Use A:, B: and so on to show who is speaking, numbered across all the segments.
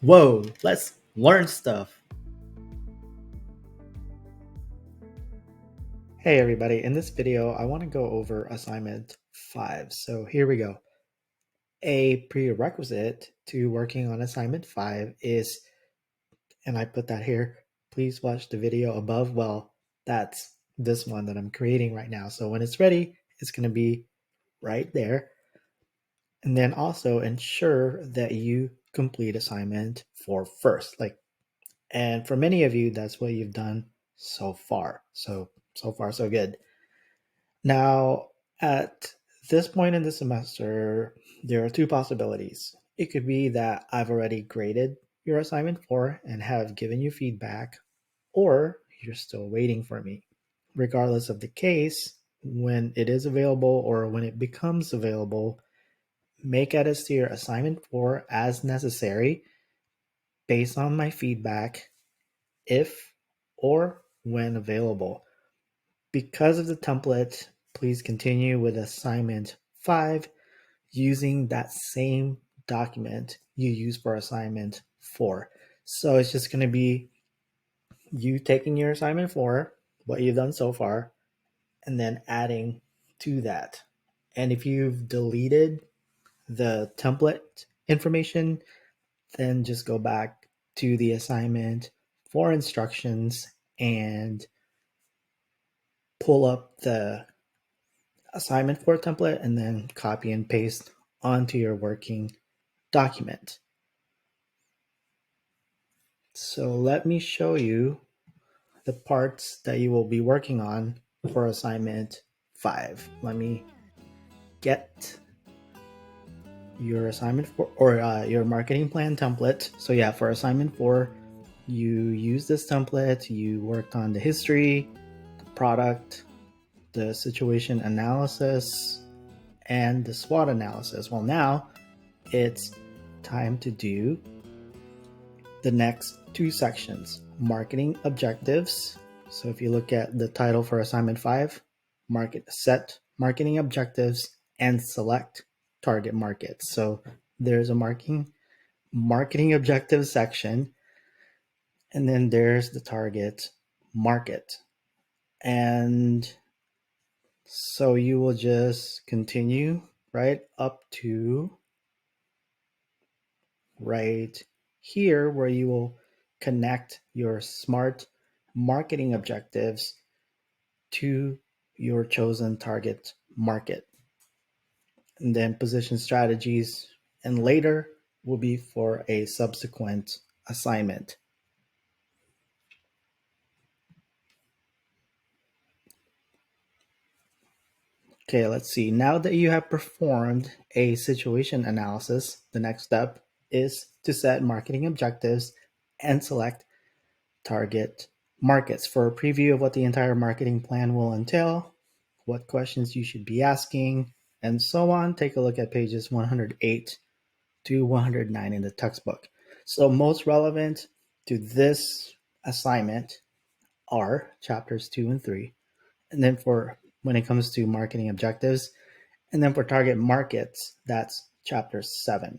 A: Whoa, let's learn stuff. Hey everybody, in this video, I want to go over assignment 5. So here we go. A prerequisite to working on assignment 5 is, and I put that here, please watch the video above. Well, that's this one that I'm creating right now. So when it's ready, it's going to be right there. And then also ensure that you complete assignment 4 first. And for many of you, that's what you've done so far. So far, so good. Now, at this point in the semester, there are two possibilities. It could be that I've already graded your assignment 4 and have given you feedback, or you're still waiting for me. Regardless of the case, when it is available or when it becomes available, make edits to your assignment 4 as necessary based on my feedback if or when available. Because of the template, please continue with assignment 5 using that same document you use for assignment 4. So it's just going to be you taking your assignment 4, what you've done so far, and then adding to that. And if you've deleted the template information, then just go back to the assignment 4 instructions and pull up the assignment 4 template and then copy and paste onto your working document. So let me show you the parts that you will be working on for assignment 5. Let me get your assignment 4 or your marketing plan template. So yeah, for assignment 4, you use this template, you worked on the history, the product, the situation analysis, and the SWOT analysis. Well, now it's time to do the next two sections, marketing objectives. So if you look at the title for assignment 5, set marketing objectives and select target markets. So there's a marketing objectives section, and then there's the target market. And so you will just continue right up to right here where you will connect your SMART marketing objectives to your chosen target market. And then position strategies and later will be for a subsequent assignment. Okay, let's see. Now that you have performed a situation analysis, the next step is to set marketing objectives and select target markets. For a preview of what the entire marketing plan will entail, what questions you should be asking, and so on, take a look at pages 108 to 109 in the textbook. So most relevant to this assignment are chapters 2 and 3. And then for when it comes to marketing objectives, and then for target markets, that's chapter 7.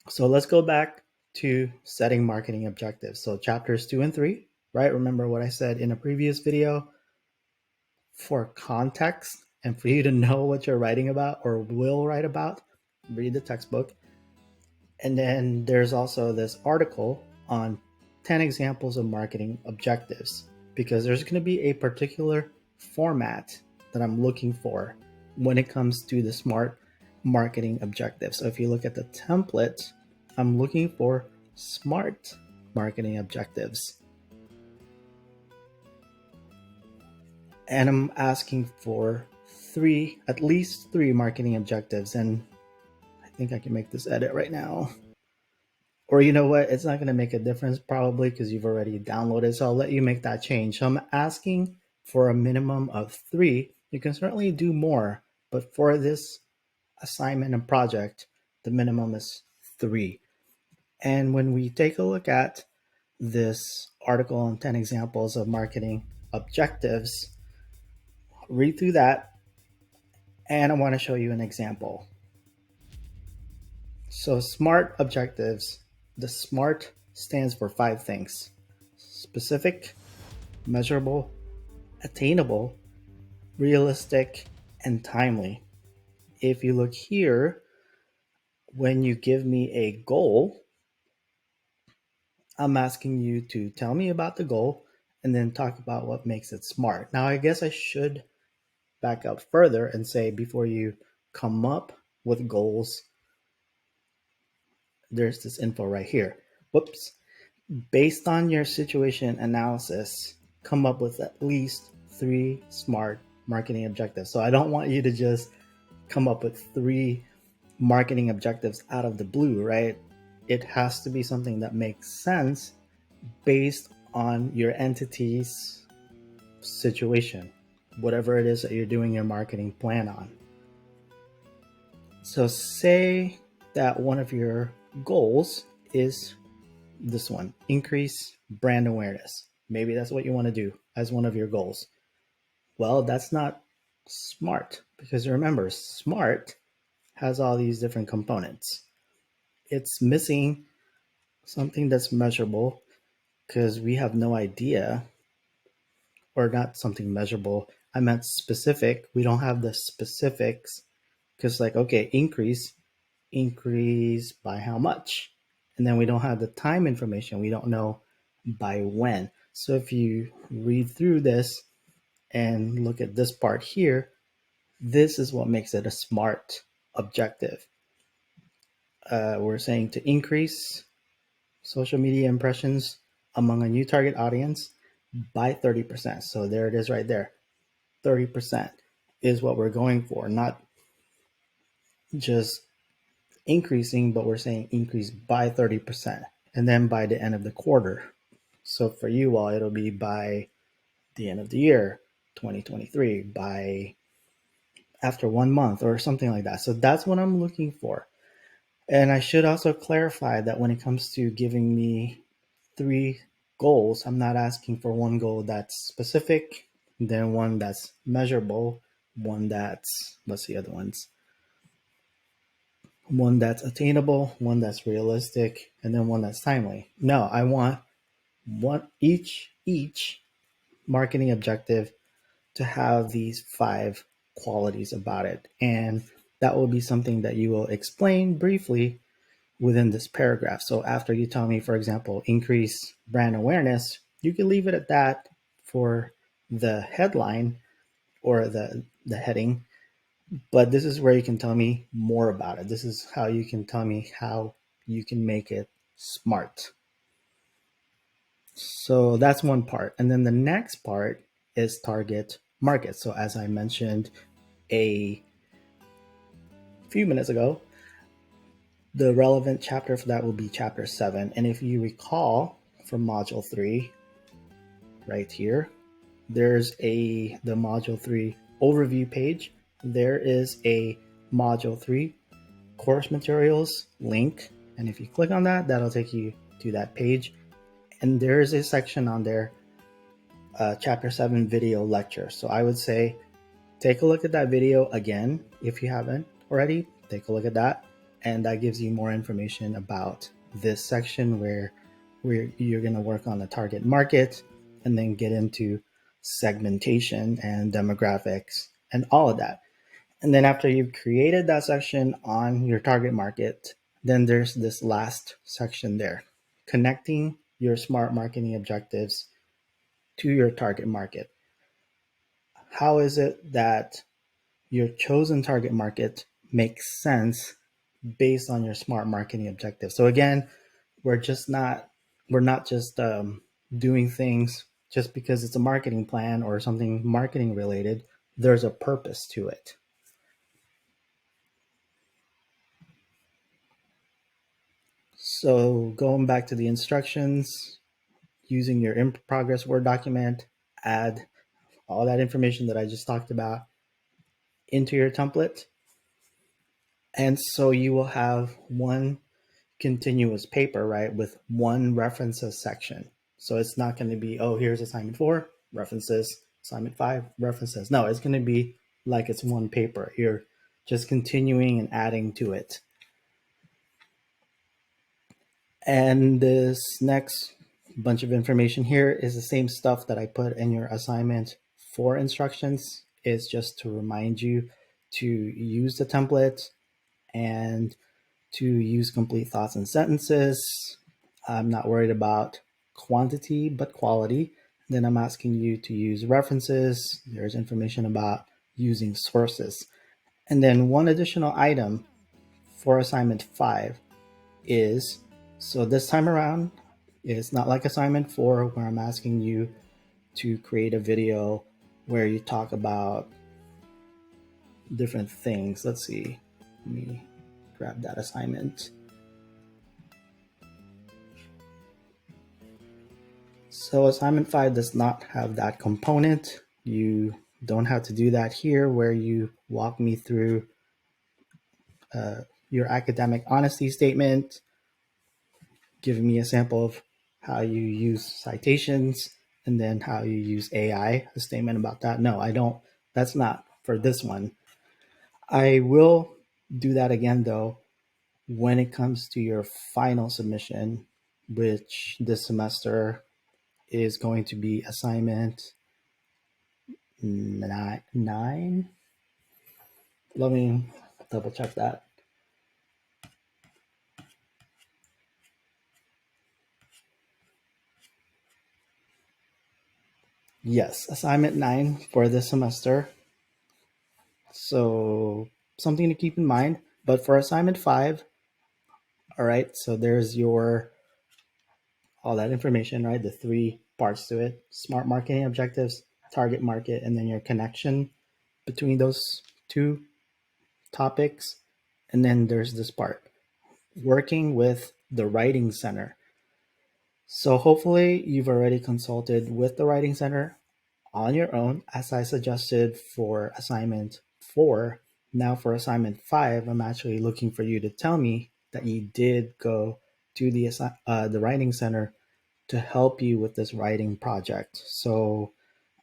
A: So let's go back to setting marketing objectives. So chapters 2 and 3, right? Remember what I said in a previous video? For context and for you to know what you're writing about or will write about, read the textbook. And then there's also this article on 10 examples of marketing objectives, because there's going to be a particular format that I'm looking for when it comes to the SMART marketing objective. So if you look at the template, I'm looking for SMART marketing objectives. And I'm asking for at least three marketing objectives. And I think I can make this edit right now. Or you know what? It's not going to make a difference probably because you've already downloaded. So I'll let you make that change. So I'm asking for a minimum of 3. You can certainly do more, but for this assignment and project, the minimum is 3. And when we take a look at this article on 10 examples of marketing objectives, read through that, and I want to show you an example. So SMART objectives, The SMART stands for 5 things: specific, measurable, attainable, realistic, and timely. If you look here, when you give me a goal, I'm asking you to tell me about the goal and then talk about what makes it smart. Now, I guess I should back up further and say before you come up with goals, there's this info right here. Whoops. Based on your situation analysis, come up with at least 3 SMART marketing objectives. So I don't want you to just come up with 3 marketing objectives out of the blue, right? It has to be something that makes sense based on your entity's situation, whatever it is that you're doing your marketing plan on. So, say that one of your goals is this one: increase brand awareness. Maybe that's what you want to do as one of your goals. Well, that's not SMART, because remember, SMART has all these different components. It's missing something that's measurable because we have no idea, or not something measurable. I meant specific. We don't have the specifics because, like, okay, increase by how much? And then we don't have the time information. We don't know by when. So if you read through this and look at this part here, this is what makes it a SMART objective. We're saying to increase social media impressions among a new target audience by 30%. So there it is right there. 30% is what we're going for, not just increasing, but we're saying increase by 30%. And then by the end of the quarter. So for you all, it'll be by the end of the year, 2023, by after 1 month or something like that. So that's what I'm looking for. And I should also clarify that when it comes to giving me 3 goals, I'm not asking for one goal that's specific, then one that's measurable, one that's, what's the other ones? One that's attainable, one that's realistic, and then one that's timely. No, I want one each marketing objective to have these 5 qualities about it. And that will be something that you will explain briefly within this paragraph. So after you tell me, for example, increase brand awareness, you can leave it at that for the headline or the heading. But this is where you can tell me more about it. This is how you can tell me how you can make it smart. So that's one part. And then the next part is target market. So as I mentioned a few minutes ago, the relevant chapter for that will be chapter 7. And if you recall from module 3, right here, there's the module 3 overview page. There is a module 3 course materials link. And if you click on that, that'll take you to that page. And there's a section on there, chapter 7 video lecture. So I would say take a look at that video again if you haven't already. Take a look at that, and that gives you more information about this section where you're going to work on the target market and then get into segmentation and demographics and all of that. And then after you've created that section on your target market, then there's this last section there, connecting your smart marketing objectives to your target market. How is it that your chosen target market makes sense based on your smart marketing objectives? So again, we're not just doing things just because it's a marketing plan or something marketing related. There's a purpose to it. So going back to the instructions, using your in progress Word document, add all that information that I just talked about into your template. And so you will have one continuous paper, right, with one references section. So it's not going to be, oh, here's assignment 4, references, assignment 5, references. No, it's going to be like it's one paper. You're just continuing and adding to it. And this next bunch of information here is the same stuff that I put in your assignment for instructions. It's just to remind you to use the template and to use complete thoughts and sentences. I'm not worried about quantity, but quality. Then I'm asking you to use references. There's information about using sources. And then one additional item for assignment 5 is, so this time around, it's not like assignment 4 where I'm asking you to create a video where you talk about different things. Let's see. Let me grab that assignment. So assignment 5 does not have that component. You don't have to do that here where you walk me through your academic honesty statement, giving me a sample of how you use citations, and then how you use AI, a statement about that. No, I don't. That's not for this one. I will do that again though when it comes to your final submission, which this semester is going to be assignment nine. Let me double check that. Yes, assignment 9 for this semester. So something to keep in mind. But for assignment 5, all right, so there's your all that information, right? The 3 parts to it: smart marketing objectives, target market, and then your connection between those 2 topics. And then there's this part, working with the writing center. So hopefully you've already consulted with the writing center on your own, as I suggested for assignment 4. Now for assignment 5, I'm actually looking for you to tell me that you did go to the writing center to help you with this writing project. So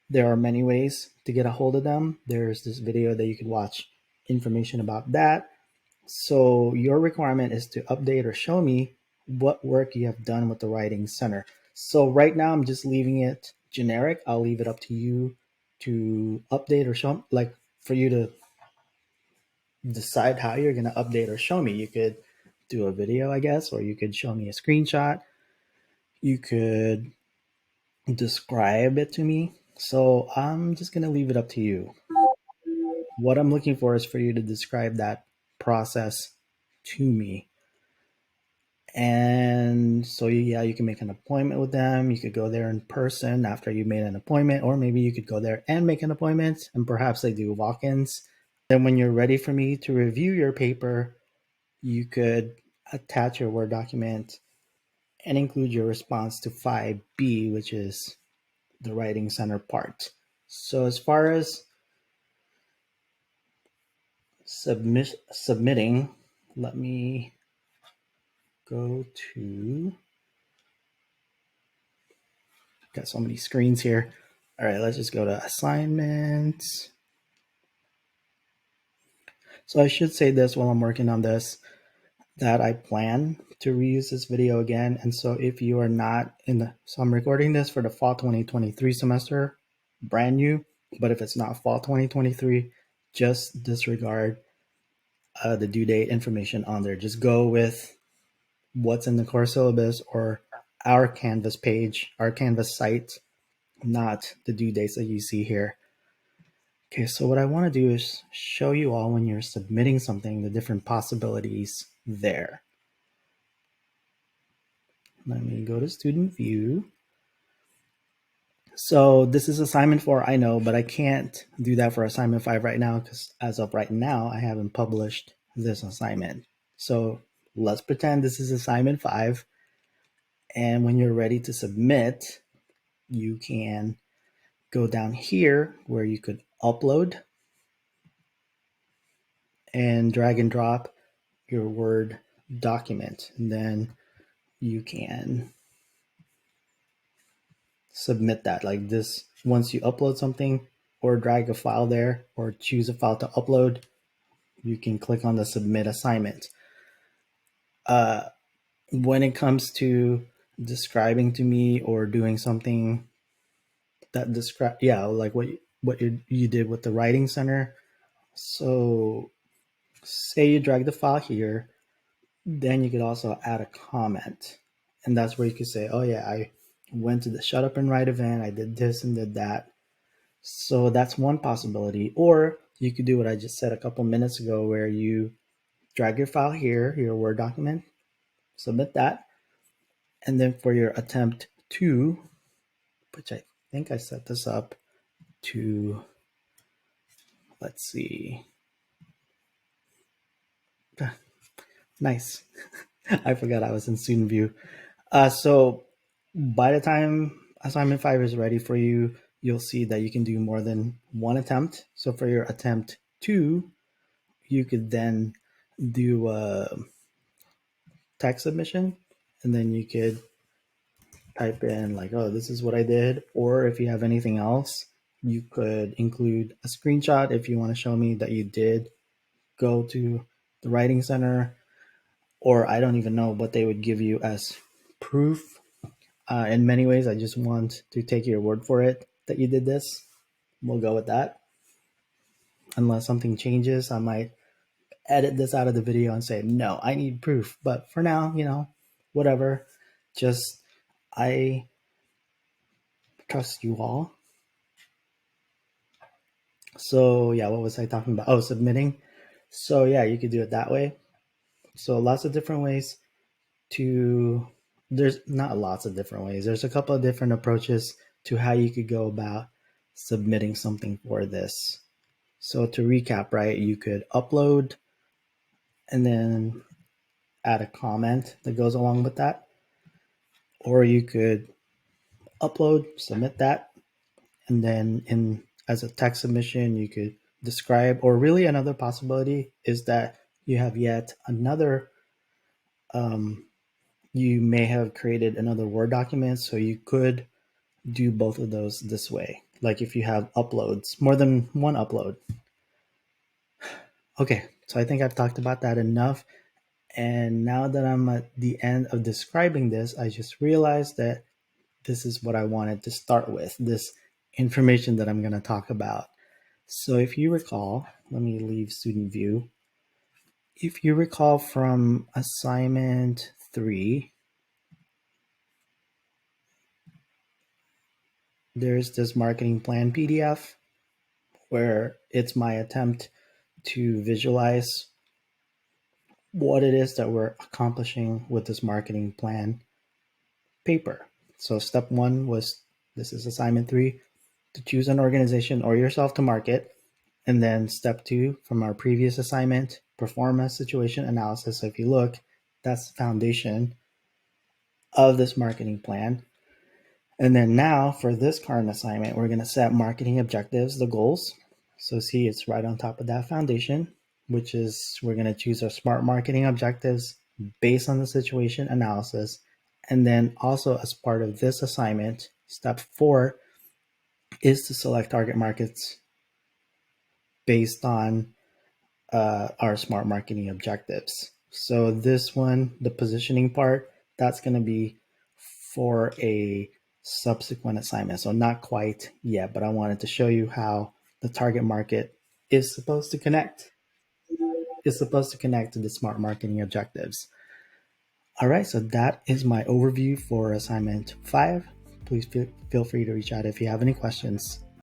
A: there are many ways to get a hold of them. There's this video that you could watch, information about that. So your requirement is to update or show me what work you have done with the writing center. So right now I'm just leaving it generic. I'll leave it up to you to update or show, like for you to decide how you're going to update or show me. You could do a video, I guess, or you could show me a screenshot. You could describe it to me. So I'm just going to leave it up to you. What I'm looking for is for you to describe that process to me. And so, yeah, you can make an appointment with them. You could go there in person after you made an appointment, or maybe you could go there and make an appointment, and perhaps they do walk ins. Then, when you're ready for me to review your paper, you could attach your Word document and include your response to 5B, which is the writing center part. So, as far as submitting, let me go to, got so many screens here. All right, let's just go to assignments. So I should say this while I'm working on this, that I plan to reuse this video again. And so if you are not so I'm recording this for the fall 2023 semester, brand new. But if it's not fall 2023, just disregard the due date information on there. Just go with what's in the core syllabus or our Canvas page, our Canvas site, not the due dates that you see here. Okay, so what I want to do is show you all when you're submitting something, the different possibilities there. Let me go to student view. So this is assignment 4, I know, but I can't do that for assignment 5 right now because as of right now, I haven't published this assignment. So let's pretend this is assignment 5. And when you're ready to submit, you can go down here where you could upload and drag and drop your Word document. And then you can submit that like this. Once you upload something or drag a file there or choose a file to upload, you can click on the submit assignment. when it comes to describing to me or doing something that describe, yeah, like what you did with the writing center. So say you drag the file here, then you could also add a comment, and that's where you could say, oh yeah, I went to the shut up and write event, I did this and did that. So that's one possibility. Or you could do what I just said a couple minutes ago, where you drag your file here, your Word document, submit that, and then for your attempt two, which I think I set this up to, let's see, nice. I forgot I was in student view. So by the time assignment 5 is ready for you, you'll see that you can do more than one attempt. So for your attempt 2, you could then do a text submission, and then you could type in like, oh, this is what I did. Or if you have anything else, you could include a screenshot if you want to show me that you did go to the writing center. Or I don't even know what they would give you as proof. In many ways, I just want to take your word for it that you did this. We'll go with that. Unless something changes, I might edit this out of the video and say, no, I need proof. But for now, whatever. Just, I trust you all. So, yeah, what was I talking about? Oh, submitting. So, yeah, you could do it that way. So, lots of different ways to, there's not lots of different ways. There's a couple of different approaches to how you could go about submitting something for this. So to recap, right, you could upload and then add a comment that goes along with that. Or you could upload, submit that, and then in as a text submission, you could describe, or really another possibility is that you have yet another, you may have created another Word document, so you could do both of those this way. Like if you have uploads, more than one upload. Okay, so I think I've talked about that enough. And now that I'm at the end of describing this, I just realized that this is what I wanted to start with, this information that I'm going to talk about. So if you recall, let me leave student view. If you recall from assignment 3, there's this marketing plan PDF where it's my attempt to visualize what it is that we're accomplishing with this marketing plan paper. So step 1 was, this is assignment 3, to choose an organization or yourself to market. And then step 2 from our previous assignment, perform a situation analysis. So if you look, that's the foundation of this marketing plan. And then now for this current assignment, we're going to set marketing objectives, the goals. So see, it's right on top of that foundation, which is we're going to choose our smart marketing objectives based on the situation analysis. And then also as part of this assignment, step 4 is to select target markets based on our smart marketing objectives. So this one, the positioning part, that's going to be for a subsequent assignment. So not quite yet, but I wanted to show you how the target market is supposed to connect. Is supposed to connect to the smart marketing objectives. All right, so that is my overview for assignment 5. Please feel free to reach out if you have any questions.